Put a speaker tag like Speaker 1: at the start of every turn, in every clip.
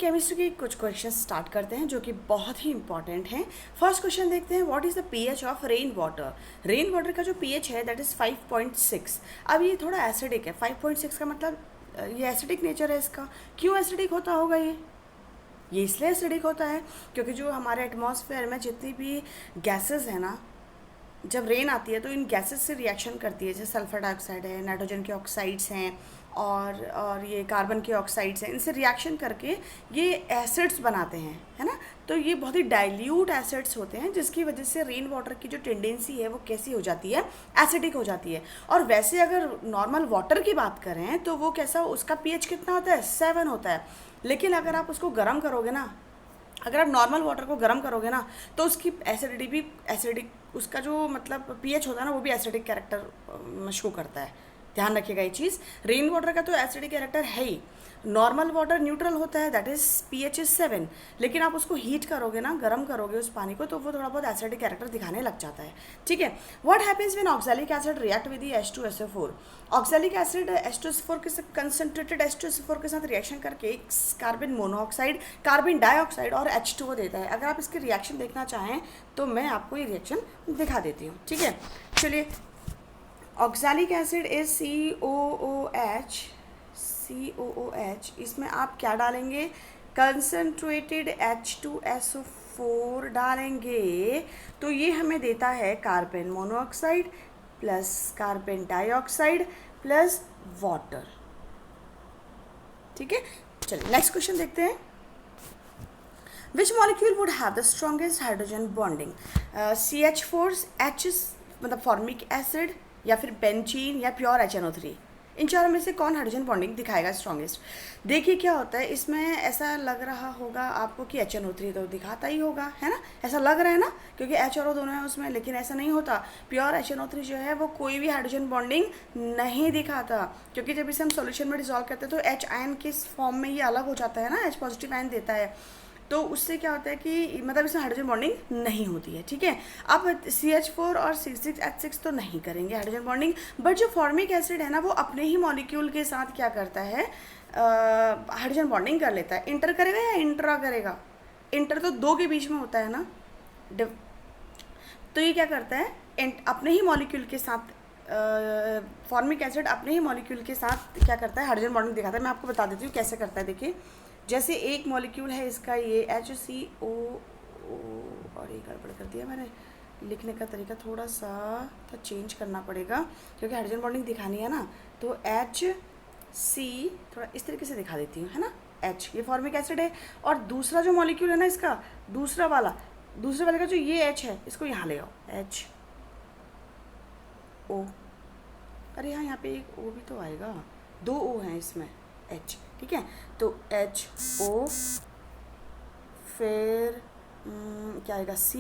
Speaker 1: Chemistry के कुछ question start करते हैं जो कि बहुत ही इंपॉर्टेंट हैं। फर्स्ट क्वेश्चन देखते हैं, what is the pH of rain water. Rain water का जो पीएच है दैट इज़ 5.6। अब ये थोड़ा एसिडिक है। 5.6 का मतलब ये एसिडिक नेचर है इसका। क्यों एसिडिक होता होगा ये इसलिए एसिडिक होता है क्योंकि जो हमारे एटमॉस्फेयर में जितनी भी गैसेस हैं ना, जब रेन आती है तो इन गैसेस से रिएक्शन करती है, जैसे सल्फर डाइऑक्साइड है, नाइट्रोजन के ऑक्साइड्स हैं और ये कार्बन के ऑक्साइड्स हैं। इनसे रिएक्शन करके ये एसिड्स बनाते हैं, है ना। तो ये बहुत ही डाइल्यूट एसिड्स होते हैं जिसकी वजह से रेन वाटर की जो टेंडेंसी है वो कैसी हो जाती है, एसिडिक हो जाती है। और वैसे अगर नॉर्मल वाटर की बात करें तो वो कैसा, उसका पीएच कितना होता है, 7 होता है। लेकिन अगर आप उसको गर्म करोगे ना, अगर आप नॉर्मल वाटर को गर्म करोगे ना तो उसकी एसिडिटी भी एसिडिक, उसका जो मतलब पीएच होता है ना वो भी एसिडिक कैरेक्टर शो करता है। ध्यान रखिएगा ये चीज़। रेन वाटर का तो एसिडिक कैरेक्टर है ही। नॉर्मल वाटर न्यूट्रल होता है, दैट इज़ पीएच इज 7। लेकिन आप उसको हीट करोगे ना, गर्म करोगे उस पानी को, तो वो थोड़ा बहुत एसिडिक कैरेक्टर दिखाने लग जाता है। ठीक है। What happens when oxalic acid react with H2SO4। Oxalic acid H2SO4 के साथ, कंसनट्रेटेड H2SO4 के साथ रिएक्शन करके कार्बन मोनोऑक्साइड, कार्बन डाइऑक्साइड और H2O देता है। अगर आप इसकी रिएक्शन देखना चाहें तो मैं आपको ये रिएक्शन दिखा देती हूँ। ठीक है, चलिए। Oxalic acid is COOH। इसमें आप क्या डालेंगे, कंसनट्रेटेड H2SO4 डालेंगे तो ये हमें देता है carbon monoxide plus carbon dioxide plus water. ठीक है, चलिए नेक्स्ट क्वेश्चन देखते हैं। Which molecule would have the strongest hydrogen bonding. CH4, H मतलब फॉर्मिक एसिड, या फिर बेंजीन, या प्योर HNO3। इन चारों में से कौन हाइड्रोजन बॉन्डिंग दिखाएगा स्ट्रॉन्गेस्ट। देखिए क्या होता है इसमें, ऐसा लग रहा होगा आपको कि HNO3 तो दिखाता ही होगा, है ना। ऐसा लग रहा है ना, क्योंकि H और O दोनों है उसमें, लेकिन ऐसा नहीं होता। प्योर HNO3 जो है वो कोई भी हाइड्रोजन बॉन्डिंग नहीं दिखाता, क्योंकि जब इसे हम सॉल्यूशन में डिसॉल्व करते हैं तो H आयन किस फॉर्म में ये अलग हो जाता है ना, H पॉजिटिव आयन देता है। तो उससे क्या होता है कि मतलब इसमें हाइड्रोजन बॉन्डिंग नहीं होती है। ठीक है। अब CH4 और C6H6 तो नहीं करेंगे हाइड्रोजन बॉन्डिंग, बट जो फॉर्मिक एसिड है ना वो अपने ही मॉलिक्यूल के साथ क्या करता है, हाइड्रोजन बॉन्डिंग कर लेता है। इंटर करेगा या इंट्रा करेगा, इंटर तो दो के बीच में होता है ना। तो ये क्या करता है, अपने ही मॉलिक्यूल के साथ, फॉर्मिक एसिड अपने ही मॉलिक्यूल के साथ क्या करता है, हाइड्रोजन बॉन्डिंग दिखाता है। मैं आपको बता देती हूँ कैसे करता है। देखिए, जैसे एक मॉलिक्यूल है इसका ये HCO, और ये गड़बड़ कर दिया मैंने, लिखने का तरीका थोड़ा सा तो चेंज करना पड़ेगा क्योंकि हाइड्रोजन बॉन्डिंग दिखानी है ना। तो HC थोड़ा इस तरीके से दिखा देती हूँ, है ना। H ये फॉर्मिक एसिड है, और दूसरा जो मॉलिक्यूल है ना इसका, दूसरे वाले का जो ये H है, इसको यहाँ ले आओ, HO। अरे यहाँ पे एक O भी तो आएगा, 2 O हैं इसमें, H। ठीक है, तो HO, फिर क्या आएगा, HC,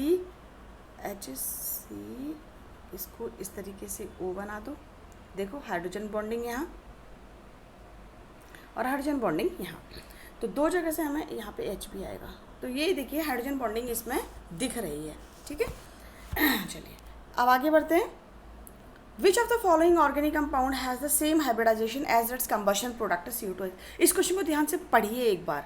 Speaker 1: इसको इस तरीके से O बना दो। देखो हाइड्रोजन बॉन्डिंग यहाँ और हाइड्रोजन बॉन्डिंग यहाँ, तो दो जगह से हमें यहाँ पे H भी आएगा। तो ये देखिए हाइड्रोजन बॉन्डिंग इसमें दिख रही है। ठीक है, चलिए अब आगे बढ़ते हैं। Which of the following organic compound has the same hybridization as its combustion product CO2? इस क्वेश्चन को ध्यान से पढ़िए एक बार।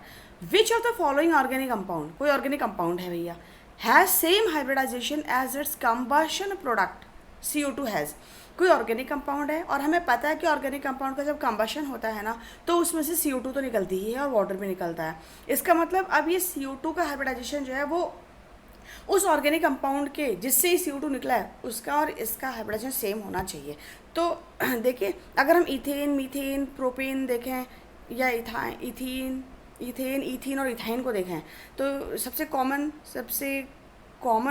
Speaker 1: Which of the following organic compound, कोई organic compound है भैया, has same hybridization as its combustion product CO2 has। कोई ऑर्गेनिक कंपाउंड है और हमें पता है कि ऑर्गेनिक कंपाउंड का जब कंबशन होता है ना तो उसमें से CO2 तो निकलती ही है और वाटर भी निकलता है। इसका मतलब अब ये CO2 का हाइब्रिडाइजेशन जो है वो उस ऑर्गेनिक कंपाउंड के जिससे CO2 निकला है उसका और इसका हाइब्रिडाइजेशन सेम होना चाहिए। तो देखिए, अगर हम इथेन, मीथेन, प्रोपेन देखें, या इथीन और इथाइन को देखें, तो सबसे कॉमन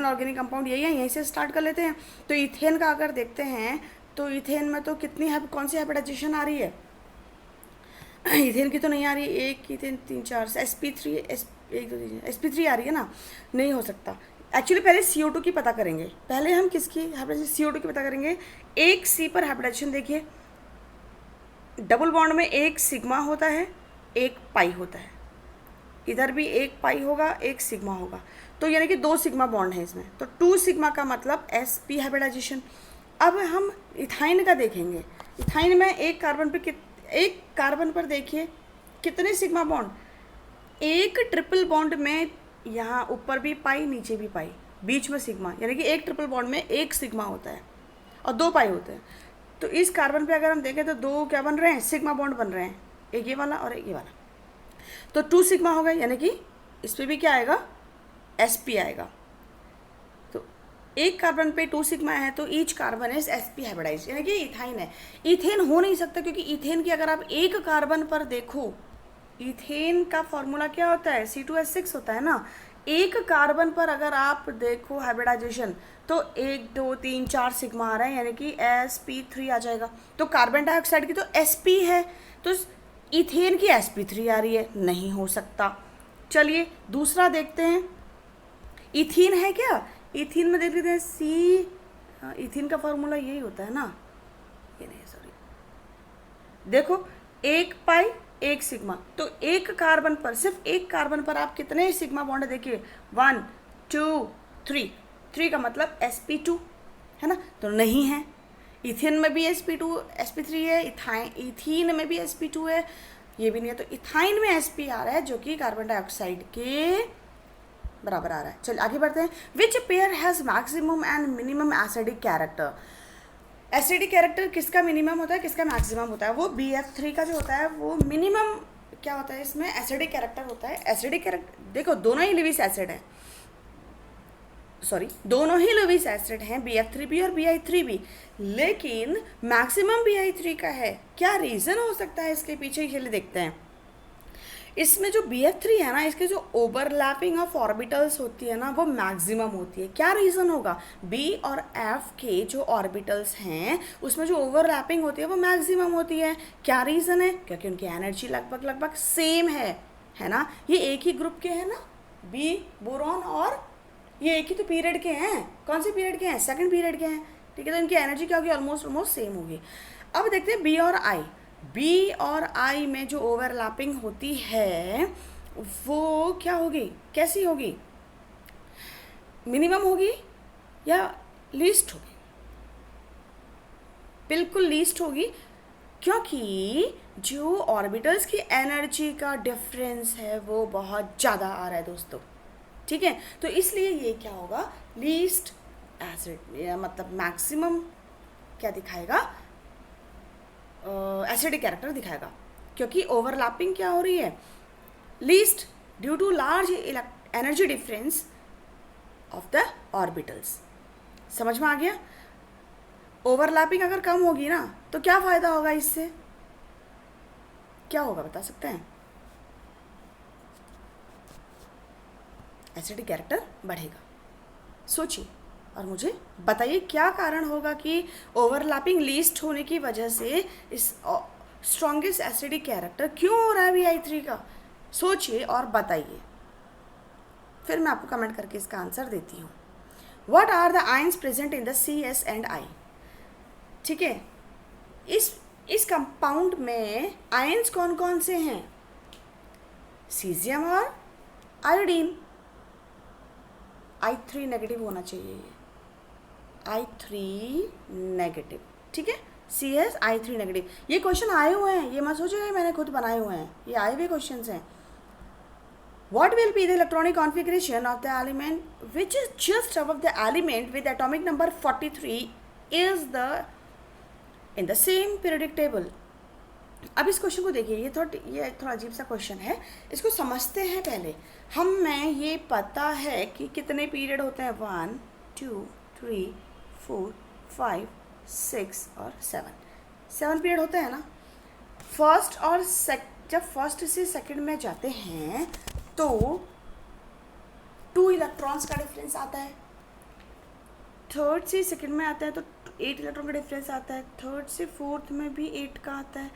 Speaker 1: ऑर्गेनिक कंपाउंड यही है। यहीं से स्टार्ट कर लेते हैं। तो इथेन का अगर देखते हैं तो इथेन में तो कौन सी हाइब्रिडाइजेशन आ रही है, इथेन की तो नहीं आ रही। एक इथेन 3 4 से sp3 आ रही है ना, नहीं हो सकता। एक्चुअली पहले CO2 की पता करेंगे, पहले हम किसकी हाइब्रिडाइजेशन, CO2 की पता करेंगे। एक C पर हाइब्रिडाइजेशन देखिए, डबल बॉन्ड में एक सिग्मा होता है, एक पाई होता है। इधर भी एक पाई होगा, एक सिग्मा होगा, तो यानी कि 2 सिग्मा बॉन्ड है इसमें। तो 2 सिग्मा का मतलब sp हाइब्रिडाइजेशन। अब हम इथाइन का देखेंगे। इथाइन में एक कार्बन पर देखिए कितने सिग्मा बॉन्ड, एक ट्रिपल बॉन्ड में यहाँ ऊपर भी पाई नीचे भी पाई, बीच में सिग्मा, यानी कि एक ट्रिपल बॉन्ड में एक सिग्मा होता है और 2 पाई होते हैं। तो इस कार्बन पे अगर हम देखें तो 2 क्या बन रहे हैं, सिग्मा बॉन्ड बन रहे हैं, एक ये वाला और एक ये वाला। तो 2 सिग्मा हो गए, यानी कि इस पर भी क्या आएगा, sp आएगा। तो एक कार्बन पे 2 सिग्मा है तो each carbon is sp hybridize, यानी कि इथाइन है। इथेन हो नहीं सकता क्योंकि इथेन की अगर आप एक कार्बन पर देखो, इथेन का फॉर्मूला क्या होता है, C2H6 होता है ना। एक कार्बन पर अगर आप देखो हाइब्रिडाइजेशन तो 1 2 3 4 सिग्मा आ रहा है, यानी कि sp3 आ जाएगा। तो कार्बन डाइऑक्साइड की तो sp है, तो इथेन की sp3 आ रही है, नहीं हो सकता। चलिए दूसरा देखते हैं, इथीन है क्या, इथीन में देख लेते हैं सी, इथीन का फॉर्मूला यही होता है ना, ये नहीं सॉरी, देखो 1 पाई 1 सिग्मा, तो एक कार्बन पर, सिर्फ एक कार्बन पर आप कितने सिग्मा बॉन्ड देखिए, 1 2 3, 3 का मतलब sp2 है ना, तो नहीं है। इथेन में भी sp2 sp3 है, इथीन में भी sp2 है, ये भी नहीं है। तो इथाइन में sp आ रहा है जो कि कार्बन डाइऑक्साइड के बराबर आ रहा है। चलिए आगे बढ़ते हैं। Which pair has maximum and minimum acidic character. Acidic character किसका मिनिमम होता है, किसका मैक्सिमम होता है, वो BF3 का जो होता है वो मिनिमम क्या होता है, इसमें एसिडिक कैरेक्टर होता है। एसिडिक कैरेक्टर देखो दोनों ही लिविस एसिड है, सॉरी दोनों ही लुईस एसिड हैं, BF3 और BI3, लेकिन मैक्सिमम BI3 का है। क्या रीज़न हो सकता है इसके पीछे, चलिए देखते हैं। इसमें जो BF3 है ना, इसके जो ओवरलैपिंग ऑफ ऑर्बिटल्स होती है ना वो मैक्सिमम होती है। क्या रीज़न होगा, B और F के जो ऑर्बिटल्स हैं उसमें जो ओवरलैपिंग होती है वो मैक्सिमम होती है। क्या रीज़न है, क्योंकि उनकी एनर्जी लगभग सेम है ना। ये एक ही ग्रुप के हैं ना, B बोरॉन, और ये एक ही तो पीरियड के हैं। कौन से पीरियड के हैं, सेकंड पीरियड के हैं, ठीक है। तो इनकी एनर्जी क्या होगी, ऑलमोस्ट सेम होगी। अब देखते हैं बी और आई में जो ओवरलैपिंग होती है वो क्या होगी, कैसी होगी, मिनिमम होगी या लीस्ट होगी, बिल्कुल लीस्ट होगी, क्योंकि जो ऑर्बिटल्स की एनर्जी का डिफरेंस है वो बहुत ज़्यादा आ रहा है दोस्तों, ठीक है। तो इसलिए ये क्या होगा, लीस्ट एसिड, या मतलब मैक्सिमम क्या दिखाएगा, एसिडिक कैरेक्टर दिखाएगा, क्योंकि ओवरलैपिंग क्या हो रही है, least due to large energy difference of the orbitals. समझ में आ गया। ओवरलैपिंग अगर कम होगी ना तो क्या फ़ायदा होगा, इससे क्या होगा बता सकते हैं, एसिडिक कैरेक्टर बढ़ेगा। सोचिए और मुझे बताइए क्या कारण होगा कि ओवरलैपिंग लीस्ट होने की वजह से इस स्ट्रॉन्गेस्ट एसिडिक कैरेक्टर क्यों हो रहा है BI3 का, सोचिए और बताइए, फिर मैं आपको कमेंट करके इसका आंसर देती हूँ। What are the ions present in the CS and I, ठीक है। इस कंपाउंड में आयंस कौन कौन से हैं, सीजियम और आयोडीन। I3 नेगेटिव होना चाहिए, ये I3 नेगेटिव, ठीक है। CS I3 negative. ये क्वेश्चन आए हुए हैं, ये मत सोचिएगा मैंने खुद बनाए हुए हैं, ये आए हुए क्वेश्चन हैं। What will be the electronic configuration of the element which is just above the element with atomic number 43 is the in the same periodic table। अब इस क्वेश्चन को देखिए, ये थोड़ा अजीब सा क्वेश्चन है, इसको समझते हैं पहले। हमें ये पता है कि कितने पीरियड होते हैं, 1 2 3 4 5 6 और 7 पीरियड होते हैं ना। फर्स्ट और जब फर्स्ट से सेकंड में जाते हैं तो 2 इलेक्ट्रॉन्स का डिफरेंस आता है, थर्ड से सेकंड में आता है तो 8 इलेक्ट्रॉन का डिफरेंस आता है, थर्ड से फोर्थ में भी 8 का आता है,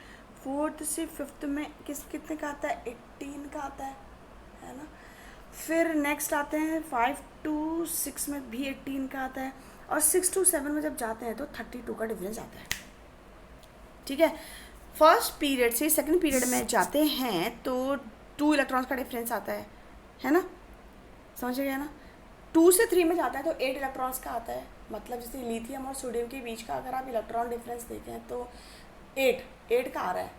Speaker 1: फोर्थ से फिफ्थ में कितने का आता है, 18 का आता है ना। फिर नेक्स्ट आते हैं 5 to 6 में भी 18 का आता है, और 6 to 7 में जब जाते हैं तो 32 का डिफरेंस आता है, ठीक है। फर्स्ट पीरियड से सेकंड पीरियड में जाते हैं तो 2 इलेक्ट्रॉन्स का डिफरेंस आता है ना, समझ गया ना। 2 से 3 में जाता है तो 8 इलेक्ट्रॉन्स का आता है, मतलब जैसे लिथियम और सोडियम के बीच का अगर आप इलेक्ट्रॉन डिफरेंस देखें तो 8 का आ रहा है,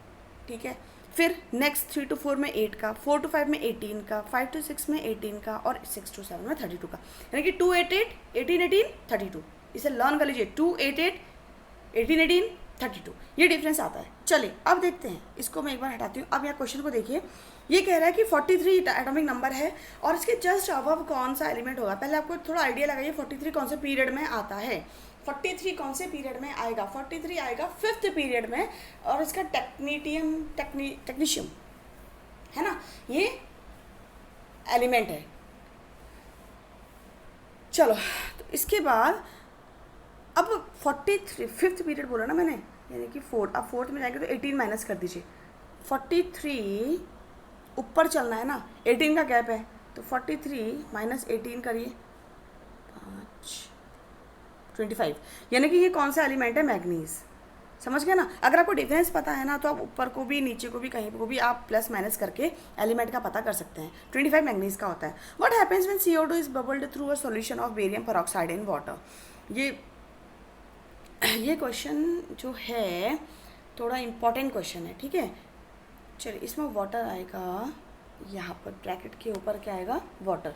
Speaker 1: ठीक है। फिर नेक्स्ट 3 to 4 में 8 का, 4 to 5 में 18 का, 5 to 6 में 18 का और 6 to 7 में 32 का, यानी कि 2 8 8 18 18 32। इसे लर्न कर लीजिए, 2 8 8 18 18 32, ये डिफरेंस आता है। चलिए अब देखते हैं, इसको मैं एक बार हटाती हूँ। अब यहाँ क्वेश्चन को देखिए, ये कह रहा है कि 43 एटॉमिक नंबर है और इसके जस्ट अबव कौन सा एलिमेंट होगा। पहले आपको थोड़ा आइडिया लगाइए 43 कौन से पीरियड में आता है। 43 कौन से पीरियड में आएगा? 43 आएगा 5th पीरियड में, और इसका टेक्नीशियम है ना, ये एलिमेंट है। चलो तो इसके बाद अब 43 5th पीरियड बोला ना मैंने, यानी कि 4, अब 4th में जाएंगे तो 18 माइनस कर दीजिए। 43 ऊपर चलना है ना, 18 का गैप है, तो 43 माइनस 18 करिए, 25, यानी कि ये कौन सा एलिमेंट है? मैग्नीज। समझ गए ना? अगर आपको डिफरेंस पता है ना तो आप ऊपर को भी नीचे को भी कहीं को भी आप प्लस माइनस करके एलिमेंट का पता कर सकते हैं। 25 मैग्नीज का होता है। What happens when CO2 is bubbled through a solution of barium peroxide in water. ये क्वेश्चन जो है थोड़ा इम्पॉर्टेंट क्वेश्चन है, ठीक है। चलिए इसमें वाटर आएगा, यहाँ पर ब्रैकेट के ऊपर क्या आएगा? वाटर,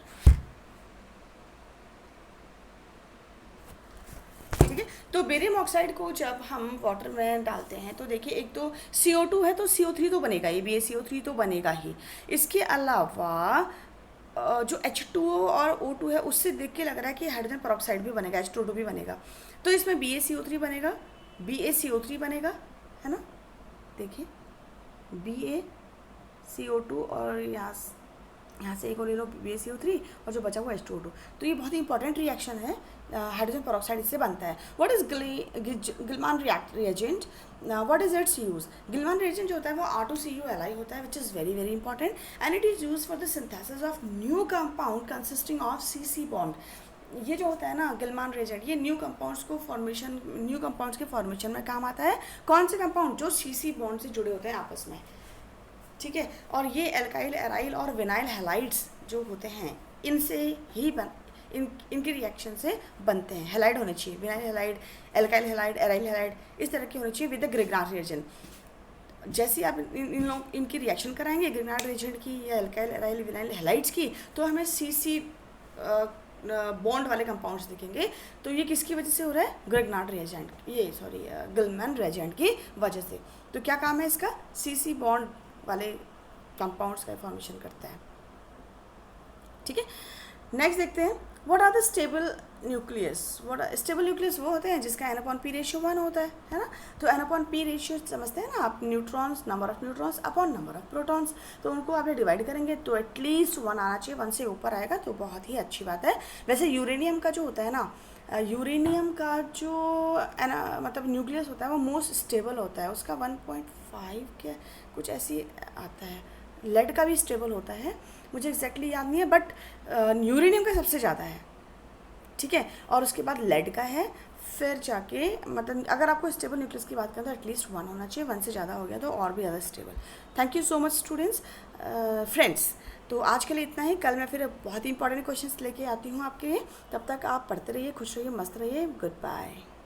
Speaker 1: ठीक है। तो बेरियम ऑक्साइड को जब हम वाटर में डालते हैं तो देखिए, एक तो CO2 है तो CO3 तो बनेगा ही, BaCO3 तो बनेगा ही। इसके अलावा जो H2O और O2 है उससे देख के लग रहा है कि हाइड्रोजन पेरोक्साइड भी बनेगा, H2O भी बनेगा। तो इसमें BaCO3 बनेगा, BaCO3 बनेगा, है ना। देखिए BaCO2 और यहाँ से एक और ले लो BaCO3 और जो बचा हुआ H2O2। तो ये बहुत ही इंपॉर्टेंट रिएक्शन है, हाइड्रोजन पेरोक्साइड इससे बनता है। What is Gilman reagent? What is its use? Gilman reagent जो होता है वो R2CU एलाई होता है, which is very very important, and it is use for the synthesis of new compound consisting of CC bond. ये जो होता है ना गिलमान रिएजेंट, ये न्यू कंपाउंड्स के फॉर्मेशन में काम आता है। कौन से कंपाउंड? जो CC बॉन्ड से जुड़े होते हैं आपस में, ठीक है। और ये एल्काइल एराइल और विनाइल हैलाइड्स जो होते हैं इनसे ही इनके रिएक्शन से बनते हैं। हैलाइड होने चाहिए, vinyl halide, alkyl halide, aryl halide, इस तरह के होने चाहिए विद द ग्रिग्नार्ड रिएजेंट। जैसे आप इनकी रिएक्शन कराएंगे ग्रिग्नार्ड रिएजेंट की या एल्काइल एराइल विनाइल हैलाइड्स की, तो हमें CC बॉन्ड वाले कंपाउंड्स दिखेंगे। तो ये किसकी वजह से हो रहा है? ग्रिग्नार्ड रिएजेंट, गिलमान रिएजेंट की वजह से। तो क्या काम है इसका? CC बॉन्ड वाले कंपाउंड्स का फॉर्मेशन करता है, ठीक है। नेक्स्ट देखते हैं, what are the stable nucleus. Stable nucleus वो होते हैं जिसका N/P रेशियो 1 होता है ना। तो N/P रेशियो समझते हैं ना आप, neutrons, number of neutrons upon number of protons. तो उनको आप डिवाइड करेंगे तो एटलीस्ट 1 आना चाहिए, 1 से ऊपर आएगा तो बहुत ही अच्छी बात है। वैसे यूरेनियम का जो होता है ना, यूरेनियम का जो मतलब न्यूक्लियस होता है वो मोस्ट स्टेबल होता है, उसका 1.5 के कुछ ऐसी आता है। लेड का भी स्टेबल होता है, मुझे एग्जैक्टली याद नहीं है, बट यूरेनियम का सबसे ज़्यादा है, ठीक है। और उसके बाद लेड का है, फिर जाके मतलब अगर आपको स्टेबल न्यूक्लियस की बात करें तो एटलीस्ट 1 होना चाहिए, 1 से ज़्यादा हो गया तो और भी ज़्यादा stable. Thank you so much students, friends. तो आज के लिए इतना ही, कल मैं फिर बहुत ही इंपॉर्टेंट क्वेश्चंस लेके आती हूँ आपके लिए। तब तक आप पढ़ते रहिए, खुश रहिए, मस्त रहिए। Good bye.